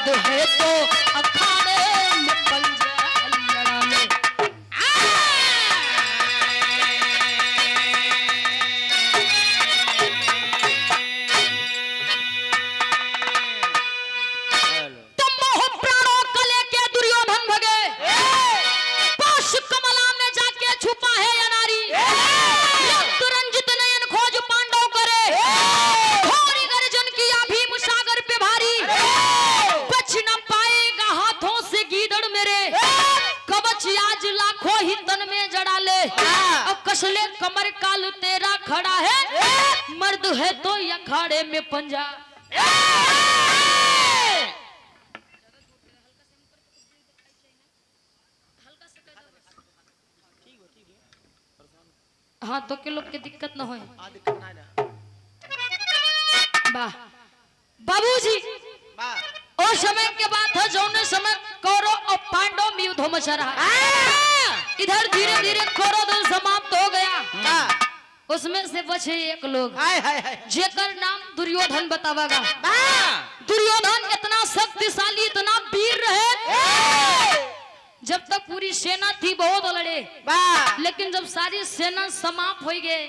मर्द है तो अखाड़े में पंजा लड़ाने। कमर काल तेरा खड़ा है, मर्द है तो अखाड़े में पंजा। हाँ तो के लोग के दिक्कत ना हो। बाबूजी और समय के बात है जौने समय कौरव और पांडव में युद्ध मचा रहा। इधर धीरे धीरे कौरव दल समाप्त हो गया। उसमें से बचे एक लोग जेकर नाम दुर्योधन बतावागा। दुर्योधन इतना शक्तिशाली इतना वीर रहे, जब तक पूरी सेना थी बहुत लड़े, लेकिन जब सारी सेना समाप्त हो गए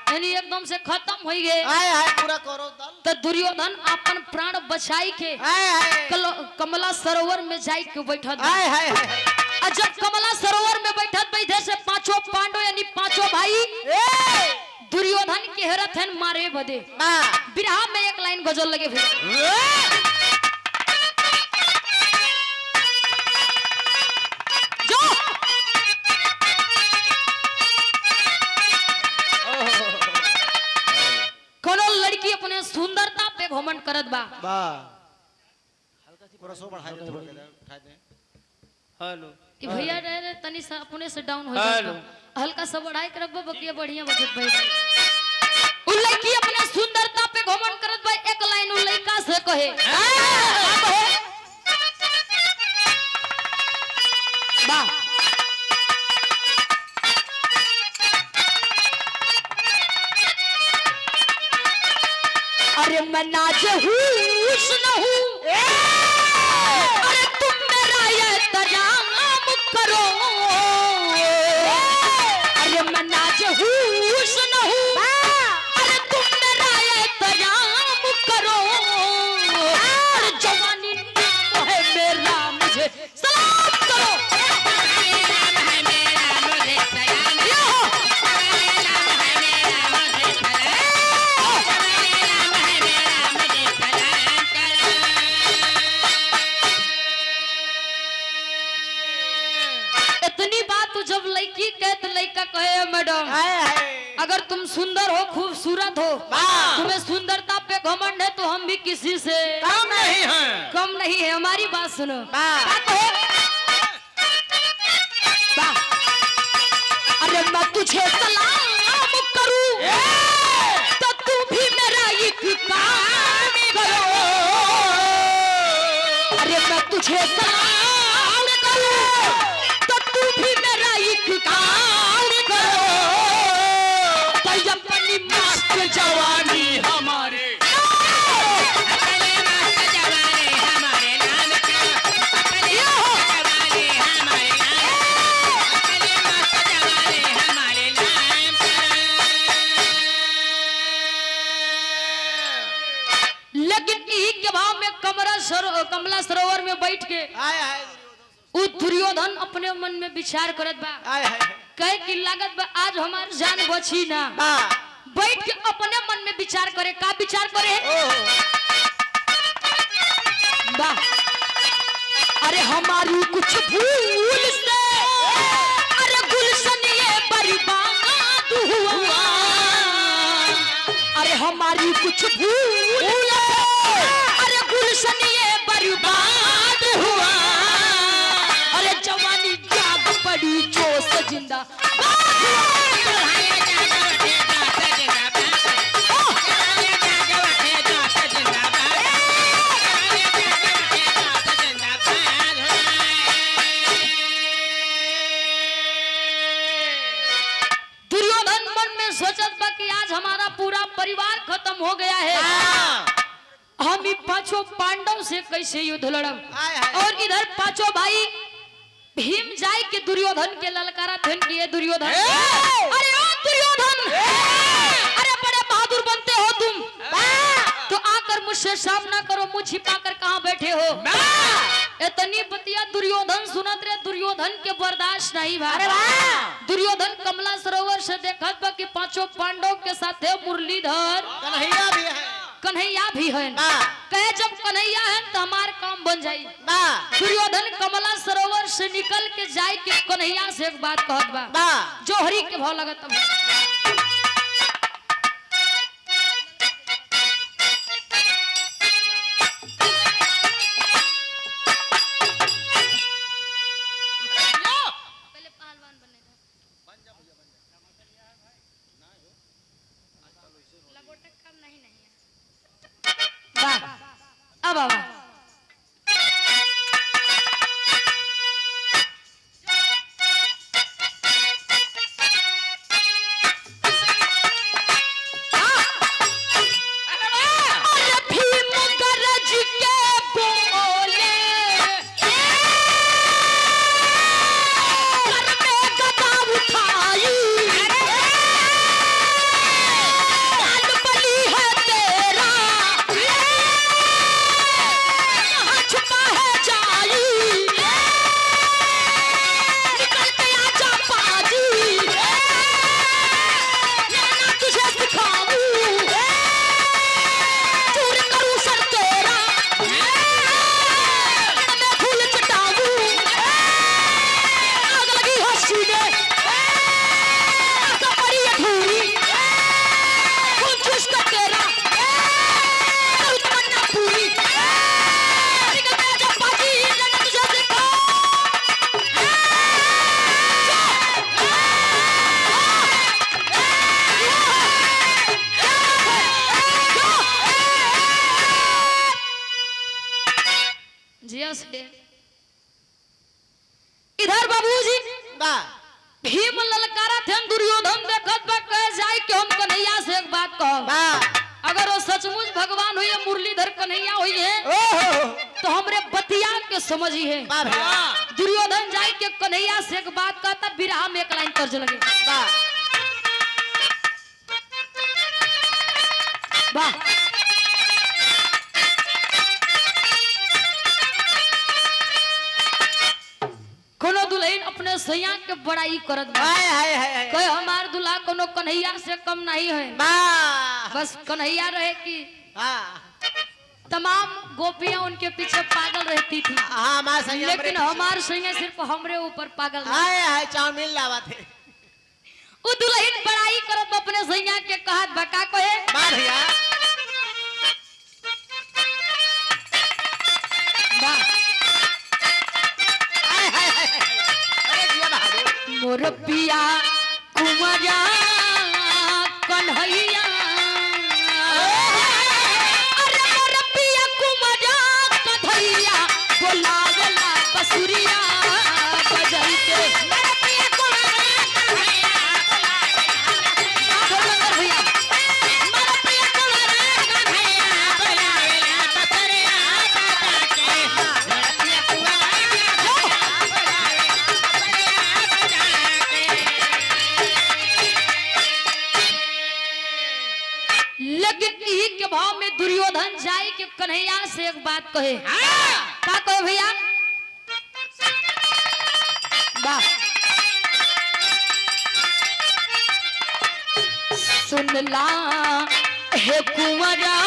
यानी एकदम से खत्म हो गए पूरा कौरव दल, तो दुर्योधन अपन प्राण बचाई के कमला सरोवर में जाई के बैठत। और जब कमला सरोवर में बैठे से पांचों पांडव यानी पांचों भाई दुर्योधन के हेरत हैं मारे बदे। बिरहा में एक लाइन गजल लगे लड़की अपने सुंदरता पे घमंड करत बा। पूरा सो बढ़ा दे, उठा दे। हेलो कि भैया रे तनी सा अपने से डाउन हो जाता, हल्का सा बढ़ाई कर रखबो बकिया बढ़िया बजत भाई। उ लड़की अपने सुंदरता पे घमंड करत बा। एक लाइन उ लड़का से कहे बा अरे मैं नाज हूँ न हूँ, अरे तुम मेरा ये तजाम करो। अरे मैं नाज हूँ न हूँ, अरे तुम मेरा ये तजाम करो। अरे जवानी नाम है मेरा मुझे सलाम करो। जब लड़की कहते लड़का कहे मैडम अगर तुम सुंदर हो खूबसूरत हो तुम्हें सुंदरता पे घमंड है तो हम भी किसी से कम नहीं है। हमारी बात सुनो। अरे मैं तुझे सलाम करूं तो तू भी मेरा एक काम करो। अरे मैं तुझे सलाम करूं तो तू भी मेरा एक काम करो। तो अपनी मस्त जवानी हमारे कमला सरोवर में बैठ के दुर्योधन अपने मन में विचार करत बा कहे कि लागत बा आज हमार जान बची ना। बैठ के अपने मन में विचार करे। का विचार करे बा अरे हमारी कुछ भूल से अरे गुलशन ये बर्बाद हुआ। अरे हमारी कुछ भूल अरे गुलशन ये बर्बाद हुआ। अरे जवानी जाग पड़ी जोश जिंदा दुर्योधन मन में सोचत बा कि आज हमारा पूरा परिवार खत्म हो गया है। हम ही पांचों पांडव से कैसे युद्ध लड़ब। हाय हाय और इधर पांचों भाई भीम जाए के दुर्योधन के ललकारा थन किए दुर्योधन। अरे ओ दुर्योधन, अरे बड़े बहादुर बनते हो तुम, तो आकर मुझसे सामना करो। मुझ छिपाकर कहाँ बैठे हो? इतनी बतिया दुर्योधन सुनत रे, दुर्योधन के बर्दाश्त नहीं भाई। दुर्योधन कमला सरोवर से देखत बा कि पांचों पांडव के साथ है मुरलीधर, कन्हैया भी है। कन्हैया भी है। कहे जब कन्हैया है तो हमार काम बन जाई। बा दुर्योधन कमला सरोवर से निकल के जाए कि कन्हैया से एक बात कहत बा, जोहरी के भाव लगत बा। अब इधर बाबूजी भीम ललकारा थे, दुर्योधन देखत बा कह जाए कि हम कन्हैया से एक बात कहब। अगर वो सचमुच भगवान हुई है, मुरलीधर कन्हैया हुई है, तो हमरे बतिया के समझी है। दुर्योधन जाए के कन्हैया से एक बात कहता, बिरहा में एक लाइन तर्ज लगे। वाह कोनो दुल्हन अपने सैया के बड़ाई करत बा, कोई हमार दुल्हा कोनो कन्हैया से कम नहीं है। बस कन्हैया रहे कि तमाम गोपियां उनके पीछे पागल रहती थी, लेकिन हमार सैया सिर्फ हमरे ऊपर पागल चाउमीन लावा थे। वो दुल्हन बड़ाई करत अपने सैया के कहत बका को है भैया मोर पिया कुंवरा कन्हैया, अरे मोर पिया कुंवरा कन्हैया, बोलावला बसुरिया बजई के। मोर पिया कुंवरा कन्हैया, बोलावला भैया, मोर पिया कुंवरा कन्हैया, बोलावला बसुरिया बजा के। मोर पिया कुंवरा के भाव में दुर्योधन जाए कि कन्हैया से एक बात कहे। क्या कहे भैया? वाह सुनला हे कुंवरा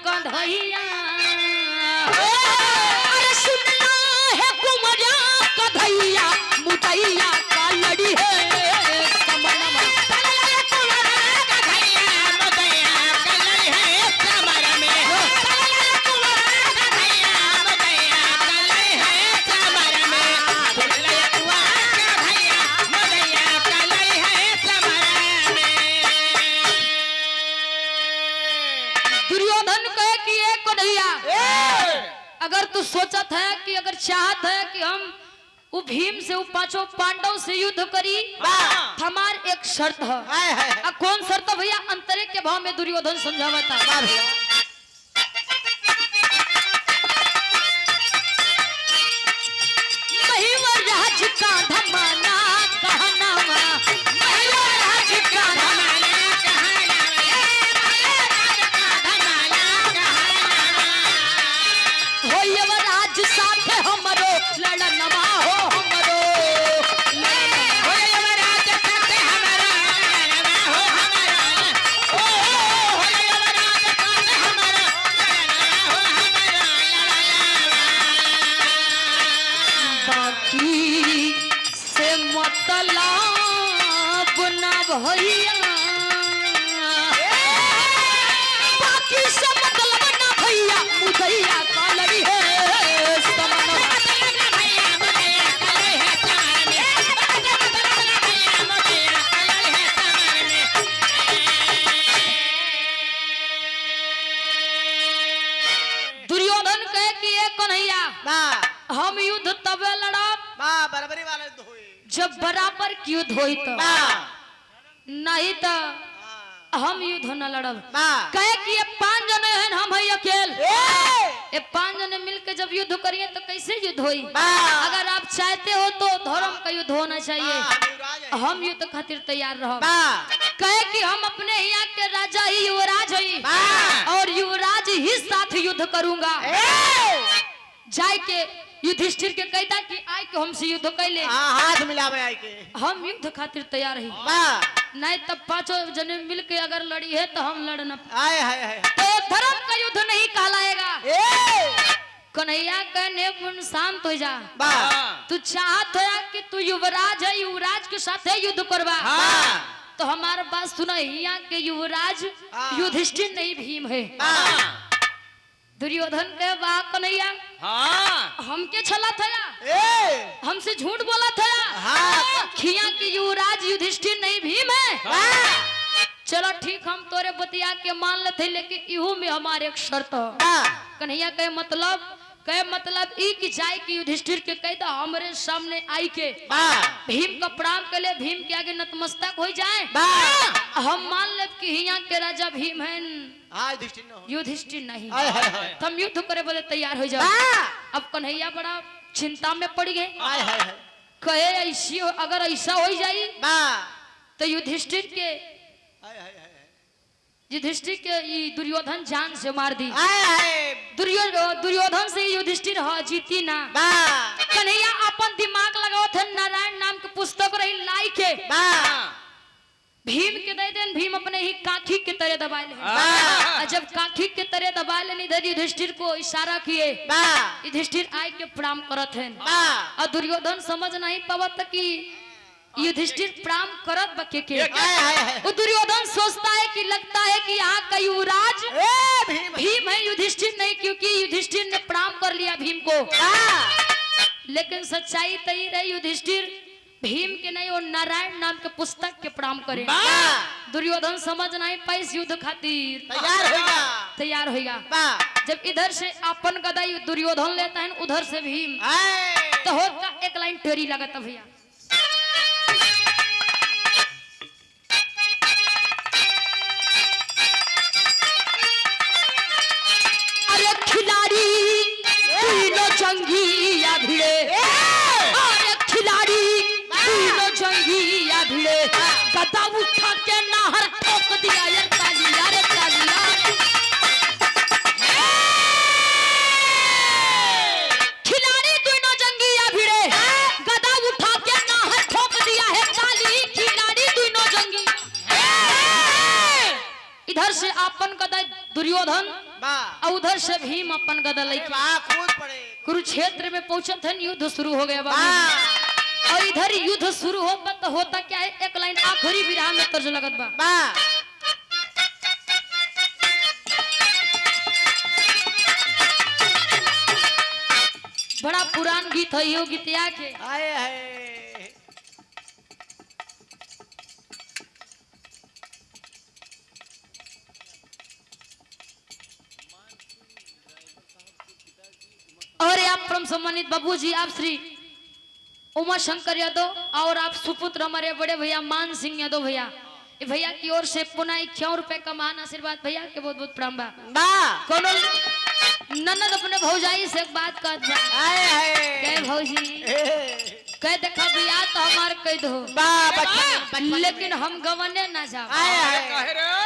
कन्हैया, अरे सुनला हे कुंवरा कन्हैया, मुदैया का लड़ी है समरमा। अगर तू सोचत है कि अगर चाहत है कि हम वो भीम से वो पांचों पांडव से युद्ध करी, हमार एक शर्त है। कौन शर्त भैया? अंतरे के भाव में दुर्योधन समझावता। धमाना कहनावा मैया राज का धमाना हो युवराज साथे हमरो लड़नवा हो हमरो हो युवराज साथे हमरो लड़नवा हो हमरो हो युवराज साथे हमरो लड़नवा हो हमरो बाकी से मतलब ना भैया बाकी से मतलब ना भैया मुदैया कालरी है दुर्योधन कहे कि ये कन्हैया हम युद्ध तबे लड़ब बराबरी वाले हुई जब बराबर की युद्ध होई तो नहीं तो हम युद्ध न लड़ब कहे कि ये 5 जने हैं हम है अकेल ये 5 जने मिलकर जब युद्ध करिए तो कैसे युद्ध होई अगर आप चाहते हो तो धर्म का युद्ध होना चाहिए हम युद्ध खातिर तैयार रहब कहे कि हम अपने यहाँ के राजा ही युवराज ही और युवराज ही साथ युद्ध करूंगा जाय के युधिष्ठिर के कहता कि आय के हमसे युद्ध कैले हाथ मिलावे आय के हम युद्ध खातिर तैयार ही नहीं तब 5 जने मिलके अगर लड़ी है तो हम लड़ न तो धर्म का युद्ध नहीं कहलाएगा कन्हैया कहने मन शांत हो जा तू चाहत है कि तू युवराज है युवराज के साथ है युद्ध करवा तो हमारा बात सुना यहाँ के युवराज युधिष्ठिर नहीं भीम है दुर्योधन के वाह कन्हैया हमके छला था हमसे झूठ बोला था खिया की युवराज युधिष्ठिर नहीं भीम है चलो ठीक हम तोरे बतिया के मान लेते लेकिन इहू में हमारे एक शर्त कन्हैया कहे मतलब ई की जाय की युधिष्ठिर के कह दा हमरे सामने आई के भीम का प्रणाम कर ले भीम के आगे नतमस्तक हो जाए हम मान ले कि हिया के राजा भीम है युधिष्ठिर नहीं हम युद्ध करे बोले तैयार हो जाओ अब कन्हैया बड़ा चिंता में पड़ गए कहे ऐसी अगर ऐसा हो जाए तो युधिष्ठिर के दुर्योधन जान से मार दी दुर्योधन से युधिष्ठिर जीती ना कन्हैया अपन दिमाग लगाओ थे नारायण नाम के पुस्तक रही लाई के भीम के दे देन भीम अपने ही काखी के तरह दबा ले जब काखी के तरह दबा ले इधर युधिष्ठिर को इशारा किए युधिष्ठिर आय के प्रणाम करत हैं और दुर्योधन समझ नहीं पावत कि युधिष्ठिर प्रणाम करत बके के वो दुर्योधन सोचता है कि लगता है कि यहाँ का युवराज भीम है युधिष्ठिर नहीं क्योंकि युधिष्ठिर ने प्रणाम कर लिया भीम को लेकिन सच्चाई तई रही युधिष्ठिर भीम के नहीं और नारायण नाम के पुस्तक के प्रणाम करे दुर्योधन समझ नहीं पाई युद्ध खातिर तैयार होगा जब इधर से अपन गदा दुर्योधन लेता है उधर से भीम तो होगा एक लाइन टेरी लगता भैया अरे खिलाड़ी तीनों जंगी या भिड़े अरे खिलाड़ी तीनों जंगी या भिड़े गदा उठा के नाहर ठोक दिया यार तालिया रे तालिया खिलाड़ी तीनों जंगी या भिड़े गदा उठा के नाहर ठोक दिया है ताली खिलाड़ी तीनों जंगी इधर से अपन गदा दुर्योधन और उधर से भीम अपन गदा लेके कुरुक्षेत्र में पहुंचे थे युद्ध शुरू हो गया बाबू और इधर युद्ध शुरू होता क्या है एक लाइन आखिरी विराम में तर्ज लगत बा बड़ा पुरान गीत है यो गीतिया के और आप परम सम्मानित बाबूजी आप श्री उमा शंकर यादव और आप सुपुत्र हमारे बड़े भैया मान सिंह यादव भैया भैया की ओर से पुनः 51 रुपए का महान आशीर्वाद भैया के बहुत बहुत प्रणाम बा कोनो ननद अपने भौजाई से एक बात कहत बा भौजी कह देखा बिया तो हमार कह दो बचपन लेकिन हम गवने ना जाओ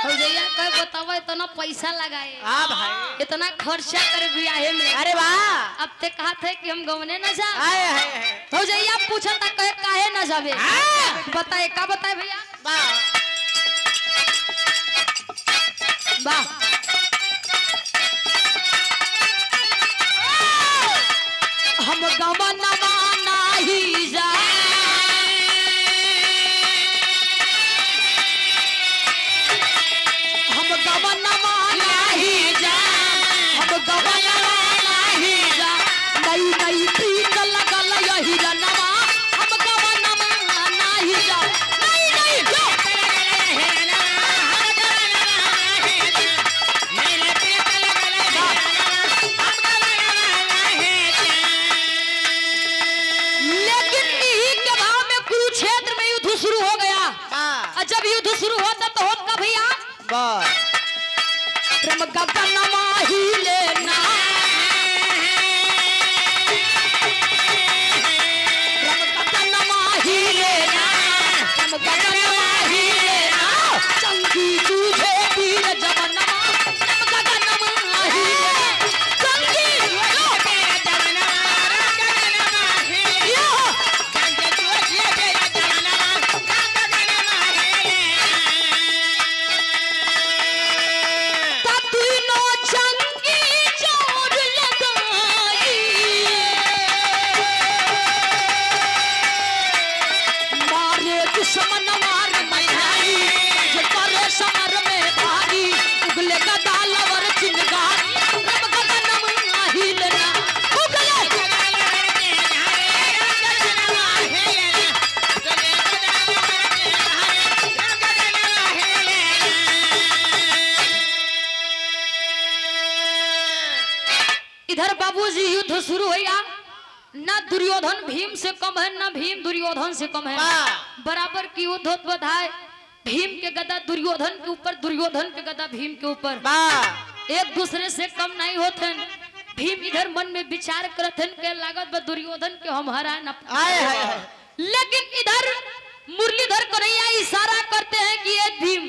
हो जइया कह बतावा इतना पैसा लगाए हाँ भाई इतना खर्चा कर बियाहे में अरे वाह अब ते कहा थे कि हम गवने ना जा आए है हो जइया पूछा था कहे काहे ना जावे बताए का बताए भैया वाह वाह हम गवनवा नाही जा हम गवनवा नाही जा हम गवनवा नाही जा नई नई पीक लगल यही रनवा हम गवनवा नाही जा नई नई लेकिन यही के भाव में कुरुक्षेत्र में युद्ध शुरू हो गया और जब युद्ध शुरू होता तो होत का भैया प्रेम गगनमा ही लेना प्रेम गगनमा ही लेना प्रेम गगनमा ही लेना चंगी तुझे वीर जवनमा प्रेम गगनमा ही लेना चंगी तीनों चंगी जोर लगाई मारे दुश्मन मार मनाई जो करे समर में भारी उगले गदा लवर चिंगारी रब गगनम हिलना उगले इधर बाबूजी युद्ध शुरू हो गया ना दुर्योधन भीम से कम है ना भीम दुर्योधन से कम है बराबर की युद्ध होता है भीम के गदा दुर्योधन के ऊपर दुर्योधन के गदा भीम के ऊपर एक दूसरे से कम नहीं होते भीम इधर मन में विचार करते के लागत बा दुर्योधन के हम हरा न लेकिन इधर मुरलीधर कन्हैया इशारा करते हैं कि ये भीम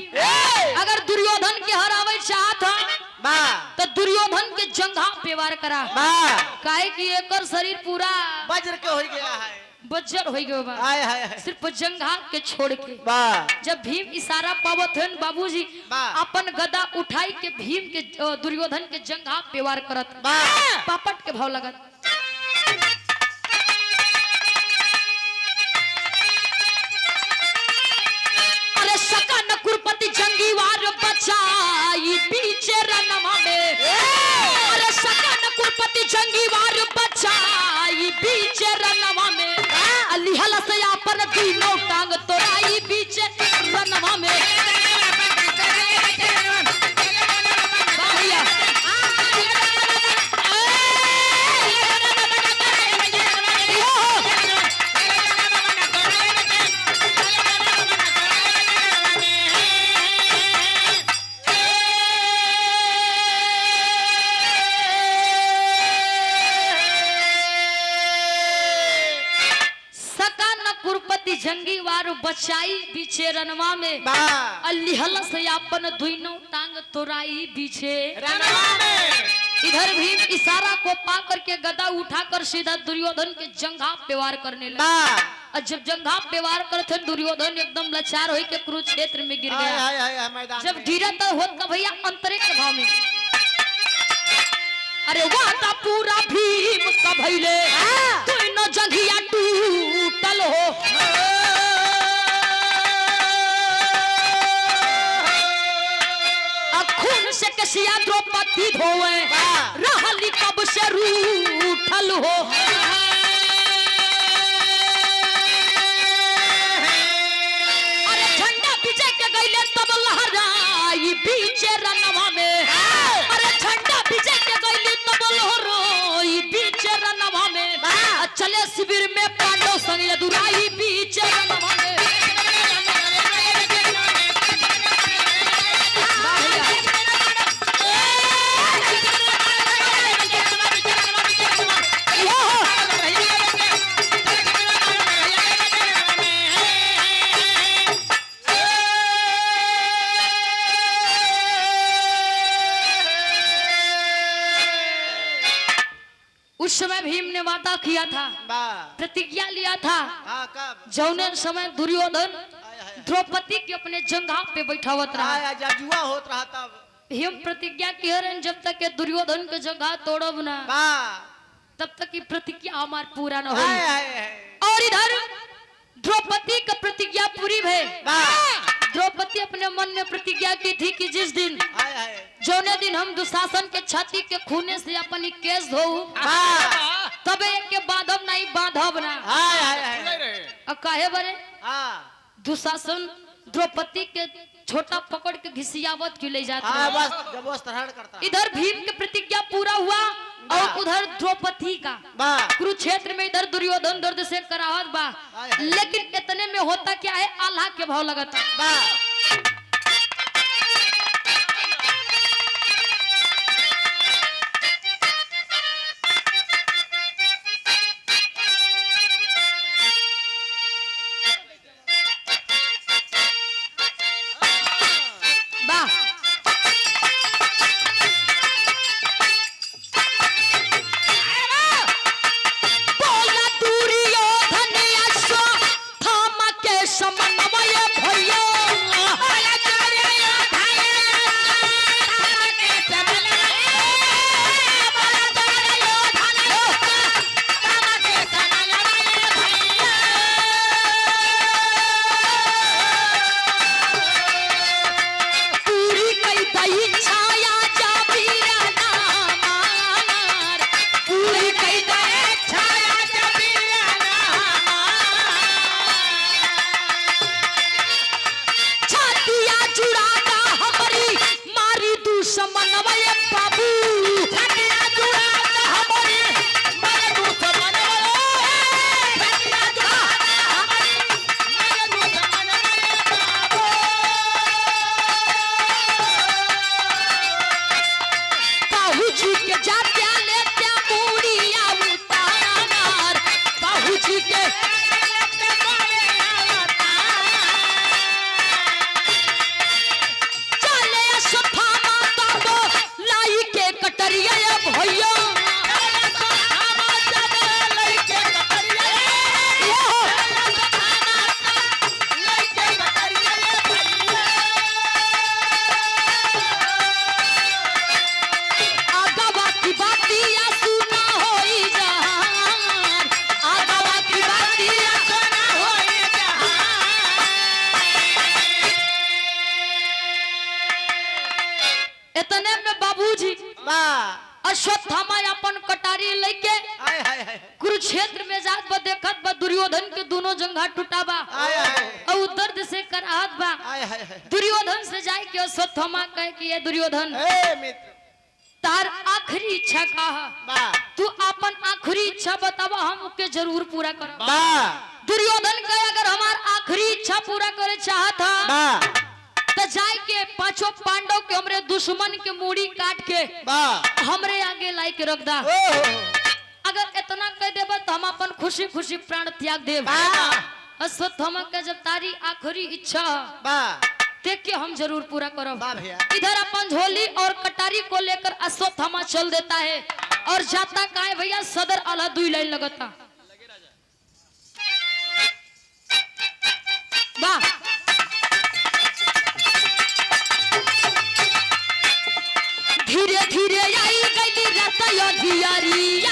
अगर दुर्योधन के हरावे चाहत तो दुर्योधन के जंघा पे वार करा काहे कि एकर शरीर पूरा वज्र के हो गया है बज्जर हो गयो बा आए है सिर्फ जंघा के छोड़ के जब भीम इशारा पावत हन बाबूजी अपन गदा उठाई के भीम के दुर्योधन के जंघा पे वार करत पापट के भाव लगत अरे सका न कुरपति जंगी वार बचाई पीछे रनवा में अरे सका न कुरपति जंगी वार बचाई पीछे रनवा में अली हल से पर तीनों टांग तोड़ाई पीछे रनवा में जंगी वार बचाई बीचे रनवा में अल्लीहल से अपन दुइनो टांग तोड़ाई बीचे रनवा में इधर भीम इशारा को पा करके गदा उठाकर सीधा दुर्योधन के जंघा पे वार करने लगा और जब जंघा पे वार करते दुर्योधन एकदम लाचार होई के कुरुक्षेत्र में गिर गया जब गिरा तो होत का भैया अंतरे के भाव में अरे वादा पूरा भीम का भइले दुइनो जंघिया टूटल हो खून से कसिया द्रौपदी धोवे रहली कब से रूठल हो अरे झंडा विजय के गईले तब लहराई बीचे रनवा में अरे झंडा विजय के गईले तब लहराई बीचे रनवा में चले शिविर में पांडव संग दुराई बीचे रनवा में वादा किया था, प्रतिज्ञा लिया था। जौने समय दुर्योधन द्रौपदी के अपने जंघा पे बैठावत रहा, जुआ होत रहा तब हम प्रतिज्ञा किए रहे जब तक के दुर्योधन के जगह तोड़ब ना तब तक की प्रतिज्ञा हमार पूरा न हो। और इधर द्रौपदी का प्रतिज्ञा पूरी भय। द्रौपदी अपने मन में प्रतिज्ञा की थी कि जिस दिन जौने दिन हम दुशासन के छाती के खूने से अपनी केस धोऊ तब एक के बांधब नहीं बांधब ना। अब काहे बरे दुशासन द्रौपदी के छोटा पकड़ के घिसियावत क्यों ले जाता है। इधर भीम की प्रतिज्ञा पूरा हुआ और उधर द्रौपदी का कुरुक्षेत्र में इधर दुर्योधन दर्द से करावत बा। लेकिन इतने में होता क्या है, आल्हा के भाव लगाता अश्वत्थामा अपन कटारी लेके कुरुक्षेत्र में जात बा देखत बा दुर्योधन के दोनों जंघा टूटा बा और दर्द से कराहत बा। दुर्योधन से जाए के अश्वत्थामा कहे कि ये दुर्योधन तार आखिरी इच्छा का है, तू अपन आखिरी इच्छा बतावा, हम उसके जरूर पूरा करब। दुर्योधन कहे अगर हमार आखिरी इच्छा पूरा करे चाहता तो जाए के पांचों पांडव के हमरे दुश्मन के मूड़ी काट के हमरे आगे लाई के रख दा। अगर इतना कह देबा तो हम अपन खुशी खुशी प्राण त्याग देब। अश्वत्थामा के जब तारी आखिरी इच्छा देख के हम जरूर पूरा करब। इधर अपन झोली और कटारी को लेकर अश्वत्थामा चल देता है और जाता का है भैया सदर आला 2 लाइन लगता। वाह धीरे धीरे आई गई रतया धियारिया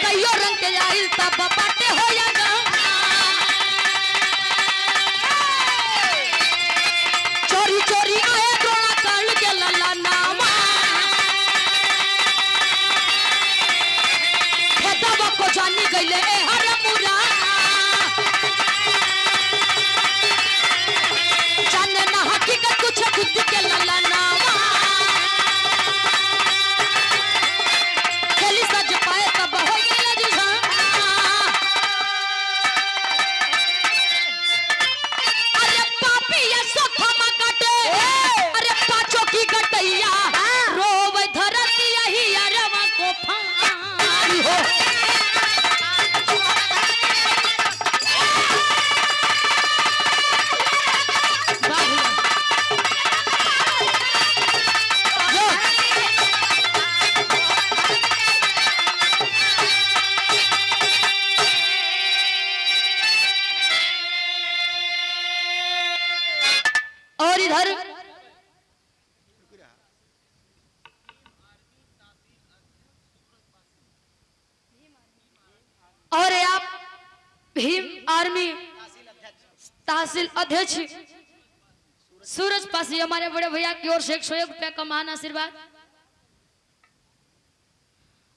कईयो रंग के आइल तब बाटे होया गा चोरी चोरी आए द्रोणा कर्ण के लल्ला नामा खेतवा को जानी गईले ए हर मुरा कुछ खुद के लल्ला नामा खेली सज पाए तब हो गया जुझा और इधर और आप भीम आर्मी तहसील अध्यक्ष सूरज पासी हमारे बड़े भैया की ओर से 101 रुपया का महान आशीर्वाद।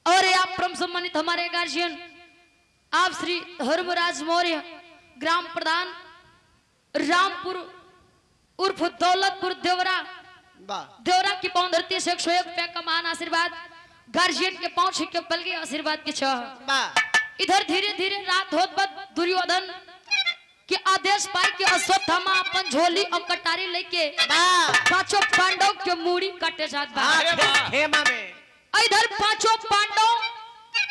और आप परम सम्मानित हमारे गार्जियन आप श्री धर्मराज मौर्य ग्राम प्रधान रामपुर उर्फ दौलतपुर देवरा की पांव धरती से 101 रुपया का महान आशीर्वाद। गार्जियन के पांव छीन के पल के आशीर्वाद के छह। इधर धीरे धीरे रात होत बद दुर्योधन के आदेश पाई के अश्वत्थामा अपन झोली और कटारी लेके पांचों पांडव के मूड़ी काटे जात बा खेमा में। इधर पांचों पांडव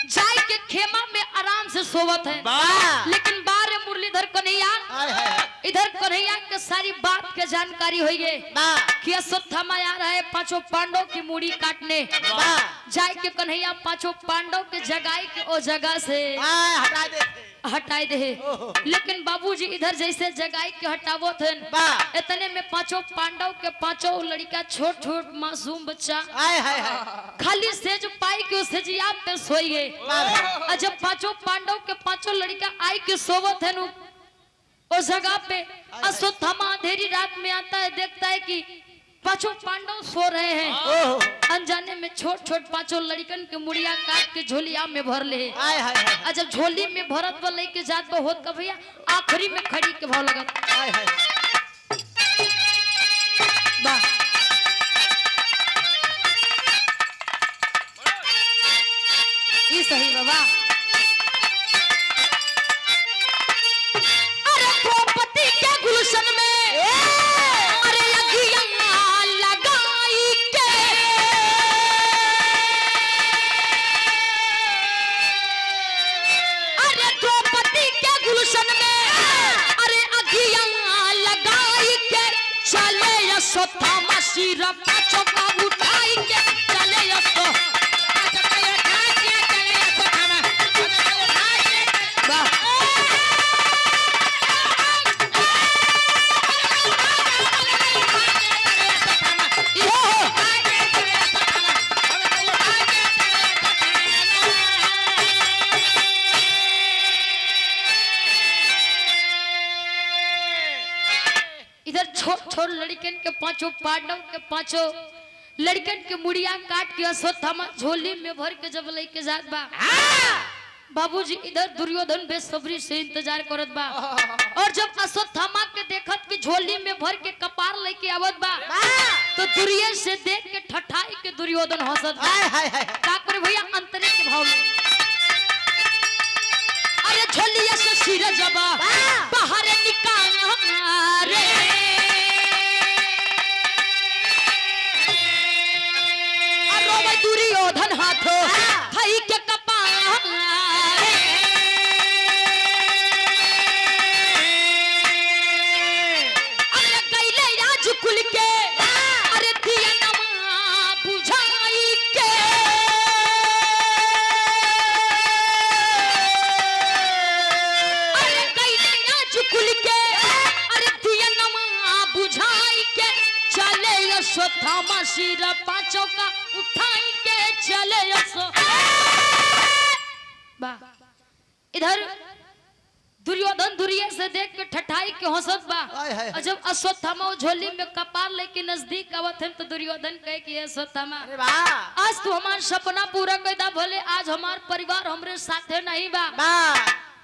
जाय के खेमा में आराम से सोवत है, लेकिन बारे मुरलीधर कन्हैया इधर कन्हैया के सारी बात के जानकारी हुई है कि अश्वत्थामा आ रहा है पांचों पांडव की मूड़ी काटने। जाय के कन्हैया पांचों पांडव के जगाई के ओ जगह से हटाए दे। लेकिन बाबूजी इधर जैसे जगाई के हटावो थे इतने में पांचों पांडव के पांचों लड़का छोट छोट मासूम बच्चा खाली सेज पाई के सेजिया पे सोई गए। और जब पांचों पांडव के पांचों लड़का आई के सोवत है उस जगह पे अश्वत्थामा अंधेरी रात में आता है, देखता है कि पांचों पांडव सो रहे हैं। अनजाने में छोट छोट पांचों लड़कन के मुड़िया काट के झोलिया में भर ले। जब झोली में भरत वो लेके जात वो होत का भैया आखिरी में खड़ी के भाव लगत। ये सही बाबा। अरे द्रौपदी के गुलशन में अश्वत्थामा सिर पांचों का उठाई के चले छोट लड़कन के पांचों पांडव के पांचों लड़कन के मुड़िया काट के अश्वत्थामा झोली में भर के जब लेके जात बा। बाबूजी इधर दुर्योधन बेसब्री से इंतजार करत बा। और जब अश्वत्थामा के देखत कि झोली में भर के कपार लेके आवत बा तो दुर्योधन से देख के ठठाई के दुर्योधन हंसत का करे भैया अंतरे के भाव में। अरे झोलिया से सिर जबा बाहर निकाल रे दुर्योधन हाथों खाई के कपार अरे गईले राज कुल के अरे दिया नमा बुझाई के अरे गईले राज कुल के अरे दिया नमा बुझाई के चले अश्वत्थामा सिर पांचों का उठाई के चले इधर दुर्योधन दुर्योधन से देख के ठठाई के हंसत बा। और जब अश्वत्थामा झोली में कपार लेके नजदीक आवत है तो दुर्योधन कहे कि अश्वत्थामा आज तू हमार सपना पूरा कर दा। भले आज हमार परिवार हमरे साथे नहीं बा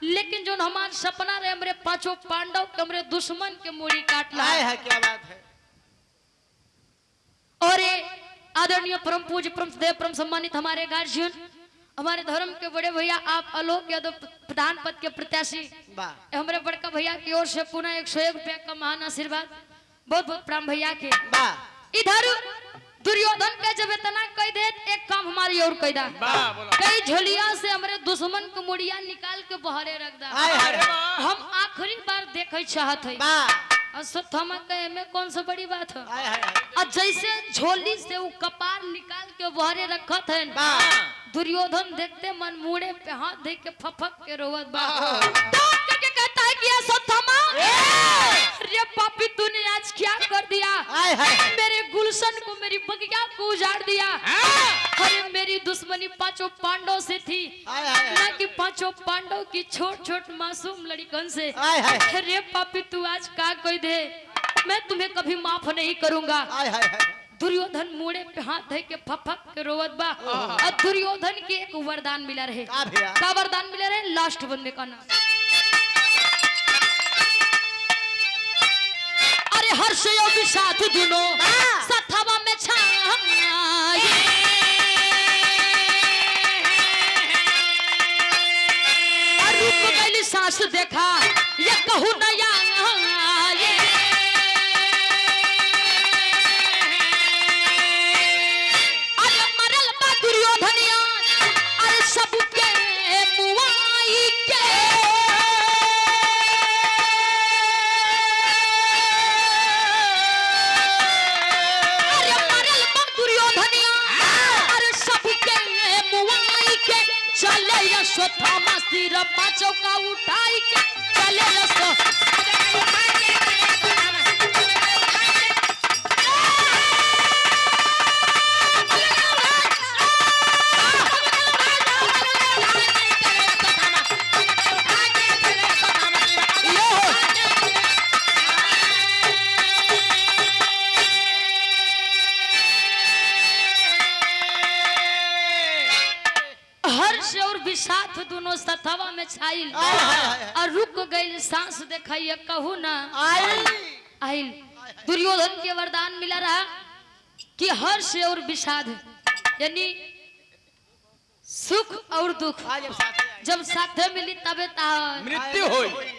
लेकिन जो हमार सपना रहे हमरे पांचों पांडव के हमरे दुश्मन के मूड़ी काट ला है। क्या बात है। और आदरणीय परम पूज्य परम देव परम सम्मानित हमारे गार्जियन हमारे धर्म के बड़े भैया आप आलोक यादव प्रधान पद के प्रत्याशी हमारे बड़का भैया की ओर से पुनः 101 रुपया का महान आशीर्वाद। बहुत बहुत प्रणाम भैया के। इधर दुर्योधन के जब इतना कह दे एक काम हमारी और कह दा कई झोलिया से हमारे दुश्मन को मुड़िया निकाल के बहरे रख दा। हम आखिरी बार देखे चाहत है अश्वत्थामा कहे में कौन सा बड़ी बात है। और जैसे झोली से वो कपार निकाल के बहरे रखत है दुर्योधन देखते मन मुड़े पे हाथ दे के फफक के रोवत बा। कहता है कि अश्वत्थामा रे पापी तूने आज क्या कर दिया, हाय हाय मेरे गुलशन को, मेरी बगिया को उजाड़ दिया। अरे मेरी दुश्मनी पांचों पांडव से थी, हाय हाय ना कि पांचों पांडव की छोट छोट मासूम लड़कन से। हाय हाय अरे पापी तू आज का कोई दे, मैं तुम्हें कभी माफ नहीं करूंगा। हाय हाय हाय दुर्योधन मुड़े पे हाथ धर के फफक के रोवत बा। और दुर्योधन के एक वरदान मिला रहे। का भैया का वरदान मिला रहे? लास्ट बंदे का नाम। अरे हर्ष और विषाद दोनों सथवा में छाए, रुक गई सांस देखा ये कहूँ नया। अरे मरल बा दुर्योधनिया, अरे सबके मुआई के। अरे मरल बा दुर्योधनिया, अरे सबके मुआई के। चले यशोत्थामा सिर पांचों का उठाई के, चले हर्ष और विषाद दोनों सथवा में छाइल। और रुक गई सांस देखा कहू ना आइल। दुर्योधन के वरदान मिला रहा कि हर्ष और विषाद यानी सुख और दुख जब साथे मिली तबे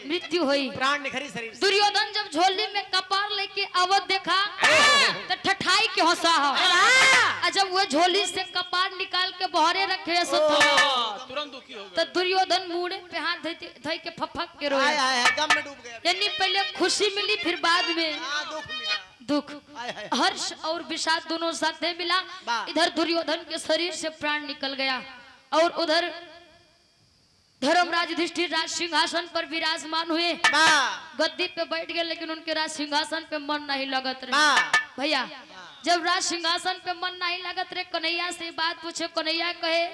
मृत्यु हुई। प्राण निखरी शरीर से। दुर्योधन जब झोली में कपार लेके अवध देखा तो ठठाई के हंसा हो। जब वो झोली से कपार निकाल के बहरे रखे तुरंत दुखी हो तो दुर्योधन मुड़े पे हाथ धोई के फफक के रोए। गम में डूब गया। यानी पहले खुशी मिली फिर बाद में दुख मिला। दुख। हर्ष और विषाद दोनों साथ मिला। इधर दुर्योधन के शरीर से प्राण निकल गया और उधर धर्मराज युधिष्ठिर राज सिंहासन पर विराजमान हुए। गद्दी पे बैठ गए लेकिन उनके राज सिंहासन पे मन नहीं लगत रहे। भैया जब राज सिंहासन पे मन नहीं लगत रहे, कन्हैया से बात पूछे। कन्हैया कहे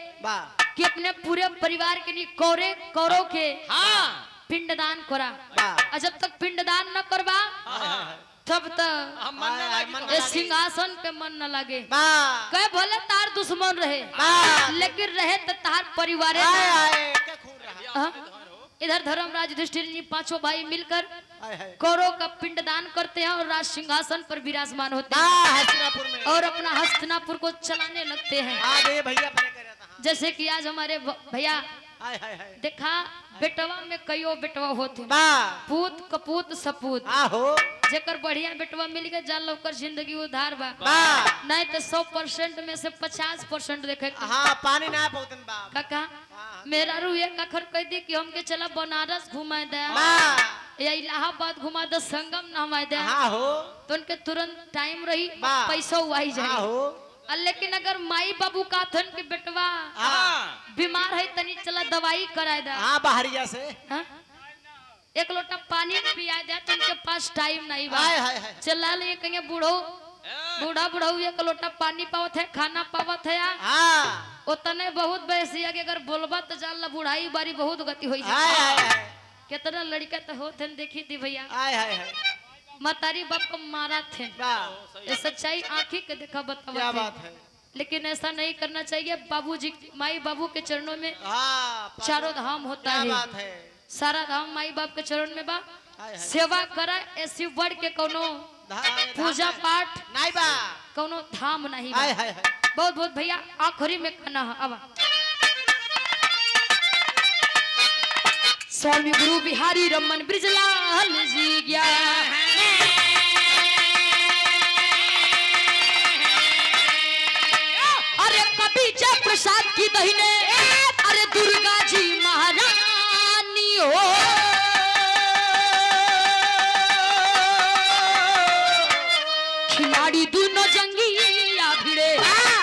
कि अपने पूरे परिवार के लिए कौरव के पिंडदान करा। और जब तक पिंडदान न करवा तब तक इस सिंहासन पे मन न लगे। कहे भले तार दुश्मन रहे लेकिन रहे तो तार परिवार। इधर धर्मराज युधिष्ठिर जी पांचों भाई मिलकर कौरव का पिंडदान करते हैं और राज सिंहासन पर विराजमान होते हैं और अपना हस्तिनापुर को चलाने लगते हैं। जैसे कि आज हमारे भैया देखा बेटवा में कईयों बेटवा होते, पूत कपूत सपूत। जेकर बढ़िया बेटवा मिल गए जान लो कर जिंदगी उधार बा। नहीं तो 100% में से 50% देखे। पानी ना काका मेरा रू एक अखर कह दी कि हमके चला बनारस घुमा दे या इलाहाबाद घुमा दे, संगम नहवा दे तो उनके तुरंत टाइम रही पैसा वही जाए। लेकिन अगर माई बाबू का थन के बेटवा बीमार है तनी चला दवाई कराए दे बाहरिया से। एक लोटा पानी पिया दे तो उनके पास टाइम नहीं बा। चला ले कहीं बूढ़ा एक लोटा पानी पावत है, खाना पावत है। उतने बहुत बैसी है कि अगर बोलबा तो जान ला बुढ़ाई बारी बहुत गति हो जाए। कितना लड़का तो होते देखी थी भैया मतारी बाप को मारा थे। ये सच्चाई आंखी के देखा बतावा बात है। लेकिन ऐसा नहीं करना चाहिए। बाबूजी माई बाबू के चरणों में चारों धाम होता है। सारा धाम माई बाप के चरण में बा। सेवा करा ऐसी बढ़ के कोनो पूजा पाठ नहीं बा, कोनो धाम नहीं बा। बहुत बहुत भैया आखिरी में कहना है अब स्वामी गुरु बिहारी रमन ब्रिजलाल जी गया। अरे कभी जय प्रसाद की दहीने, अरे दुर्गा जी महारानी हो। खिलाड़ी दोनों जंगीला भिड़े,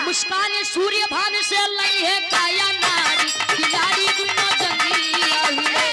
मुस्कान सूर्य भान से लई है काया नारी। खिलाड़ी दोनों जंगीला भिड़े,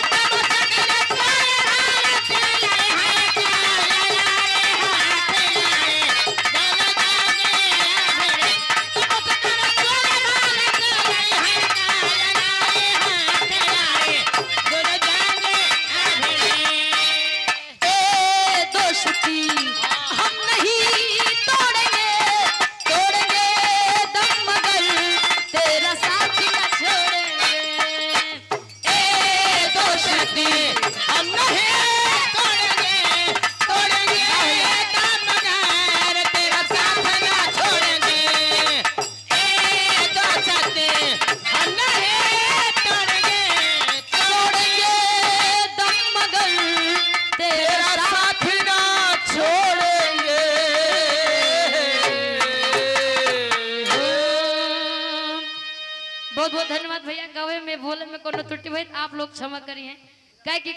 हम नहीं तोड़ेंगे तोड़ेंगे दम मगर तेरा साथ ना छोड़ेंगे ए दोस्त हम नहीं तोड़ेंगे तोड़ेंगे दम मगर तेरा साथ ना छोड़ेंगे बहुत बहुत धन्यवाद भैया। गावे में बोले में कोनो त्रुटि भई आप लोग क्षमा करिए, काहे कि